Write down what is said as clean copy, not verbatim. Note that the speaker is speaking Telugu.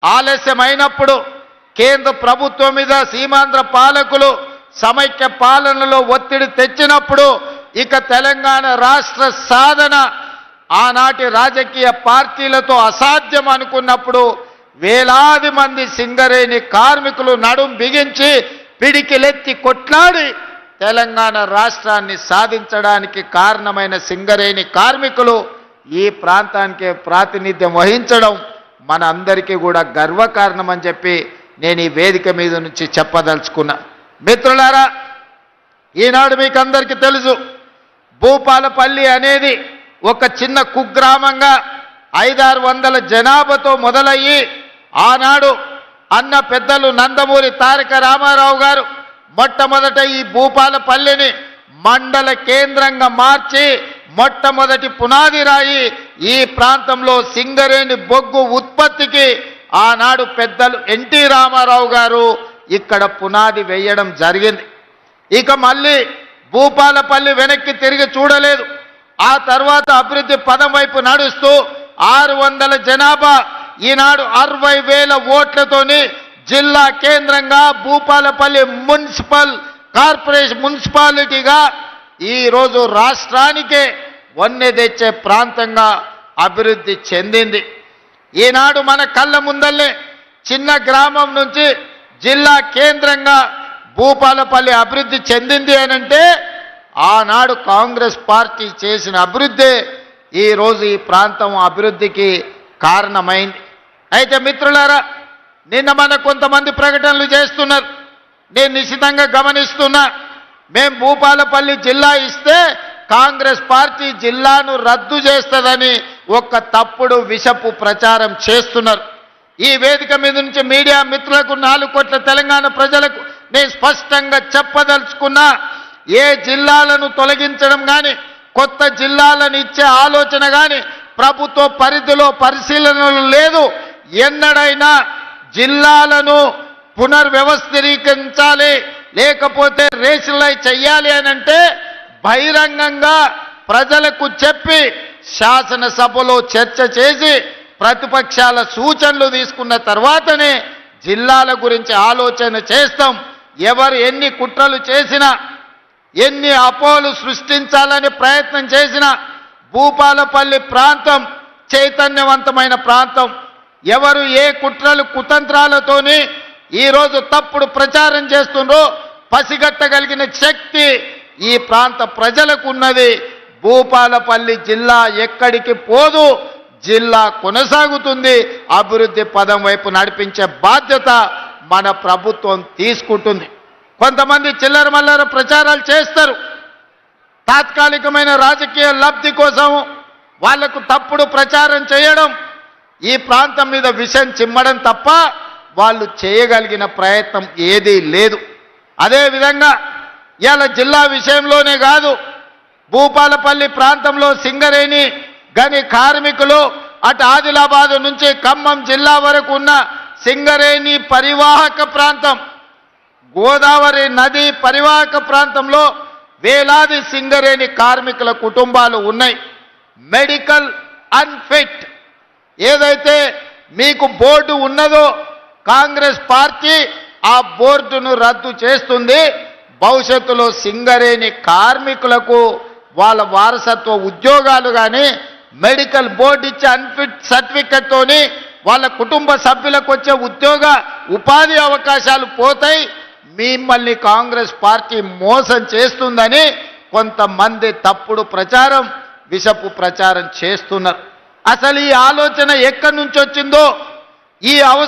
ఆలస్యమైనప్పుడు కేంద్ర ప్రభుత్వం మీద సీమాంధ్ర పాలకులు సమైక్య పాలనలో ఒత్తిడి తెచ్చినప్పుడు ఇక తెలంగాణ రాష్ట్ర సాధన ఆనాటి రాజకీయ పార్టీలతో అసాధ్యం అనుకున్నప్పుడు వేలాది మంది సింగరేణి కార్మికులు నడుం బిగించి పిడికిలెత్తి కొట్లాడి తెలంగాణ రాష్ట్రాన్ని సాధించడానికి కారణమైన సింగరేణి కార్మికులు ఈ ప్రాంతానికి ప్రాతినిధ్యం వహించడం మన అందరికీ కూడా గర్వకారణం అని చెప్పి నేను ఈ వేదిక మీద నుంచి చెప్పదలుచుకున్నా. మిత్రులారా, ఈనాడు మీకు అందరికీ తెలుసు, భూపాలపల్లి అనేది ఒక చిన్న కుగ్రామంగా 500-600 జనాభాతో మొదలయ్యి ఆనాడు అన్న పెద్దలు నందమూరి తారక రామారావు గారు మొట్టమొదట ఈ భూపాలపల్లిని మండల కేంద్రంగా మార్చి మొట్టమొదటి పునాది రాయి ఈ ప్రాంతంలో సింగరేణి బొగ్గు ఉత్పత్తికి ఆనాడు పెద్దలు ఎన్టీ రామారావు గారు ఇక్కడ పునాది వేయడం జరిగింది. ఇక మళ్ళీ భూపాలపల్లి వెనక్కి తిరిగి చూడలేదు. ఆ తర్వాత అభివృద్ధి పదం వైపు నడుస్తూ 600 జనాభా ఈనాడు 60,000 ఓట్లతోని జిల్లా కేంద్రంగా భూపాలపల్లి మున్సిపాలిటీగా ఈరోజు రాష్ట్రానికే వన్నె తెచ్చే ప్రాంతంగా అభివృద్ధి చెందింది. ఈనాడు మన కళ్ళ ముందల్లే చిన్న గ్రామం నుంచి జిల్లా కేంద్రంగా భూపాలపల్లి అభివృద్ధి చెందింది అనంటే ఆనాడు కాంగ్రెస్ పార్టీ చేసిన అభివృద్ధి ఈరోజు ఈ ప్రాంతం అభివృద్ధికి కారణమైంది. అయితే మిత్రులారా, నిన్న మన కొంతమంది ప్రకటనలు చేస్తున్నారు. నేను నిశ్చితంగా గమనిస్తున్నా. మేము భూపాలపల్లి జిల్లా ఇస్తే కాంగ్రెస్ పార్టీ జిల్లాను రద్దు చేస్తుందని ఒక తప్పుడు విషపు ప్రచారం చేస్తున్నారు. ఈ వేదిక మీద నుంచి మీడియా మిత్రులకు 4 కోట్ల తెలంగాణ ప్రజలకు నేను స్పష్టంగా చెప్పదలుచుకున్నా, ఏ జిల్లాలను తొలగించడం కానీ కొత్త జిల్లాలను ఇచ్చే ఆలోచన కానీ ప్రభుత్వ పరిధిలో పరిశీలనలు లేదు. ఎన్నడైనా జిల్లాలను పునర్వ్యవస్థీకరించాలి, లేకపోతే రేషనలైజ్ చెయ్యాలి అని అంటే బహిరంగంగా ప్రజలకు చెప్పి శాసనసభలో చర్చ చేసి ప్రతిపక్షాల సూచనలు తీసుకున్న తర్వాతనే జిల్లాల గురించి ఆలోచన చేస్తాం. ఎవరు ఎన్ని కుట్రలు చేసినా, ఎన్ని అపోహలు సృష్టించాలని ప్రయత్నం చేసినా భూపాలపల్లి ప్రాంతం చైతన్యవంతమైన ప్రాంతం. ఎవరు ఏ కుట్రలు కుతంత్రాలతోని ఈరోజు తప్పుడు ప్రచారం చేస్తుండ్రో పసిగట్టగలిగిన శక్తి ఈ ప్రాంత ప్రజలకు ఉన్నది. భూపాలపల్లి జిల్లా ఎక్కడికి పోదు, జిల్లా కొనసాగుతుంది. అభివృద్ధి పదం వైపు నడిపించే బాధ్యత మన ప్రభుత్వం తీసుకుంటుంది. కొంతమంది చిల్లర మల్లర ప్రచారాలు చేస్తారు. తాత్కాలికమైన రాజకీయ లబ్ధి కోసం వాళ్లకు తప్పుడు ప్రచారం చేయడం, ఈ ప్రాంతం మీద విషం చిమ్మడం తప్ప వాళ్ళు చేయగలిగిన ప్రయత్నం ఏదీ లేదు. అదేవిధంగా ఇవాళ జిల్లా విషయంలోనే కాదు, భూపాలపల్లి ప్రాంతంలో సింగరేణి గని కార్మికులు అటు ఆదిలాబాద్ నుంచి ఖమ్మం జిల్లా వరకు ఉన్న సింగరేణి పరివాహక ప్రాంతం, గోదావరి నది పరివాహక ప్రాంతంలో వేలాది సింగరేణి కార్మికుల కుటుంబాలు ఉన్నాయి. మెడికల్ అన్ఫిట్ ఏదైతే మీకు బోర్డు ఉన్నదో కాంగ్రెస్ పార్టీ ఆ బోర్డును రద్దు చేస్తుంది. భవిష్యత్తులో సింగరేణి కార్మికులకు వాళ్ళ వారసత్వ ఉద్యోగాలు కానీ మెడికల్ బోర్డు ఇచ్చే అన్ఫిట్ సర్టిఫికెట్తోని వాళ్ళ కుటుంబ సభ్యులకు వచ్చే ఉపాధి అవకాశాలు పోతాయి. మిమ్మల్ని కాంగ్రెస్ పార్టీ మోసం చేస్తుందని కొంతమంది తప్పుడు ప్రచారం, విషపు ప్రచారం చేస్తున్నారు. అసలు ఈ ఆలోచన ఎక్కడి నుంచి వచ్చిందో, ఈ అవసరం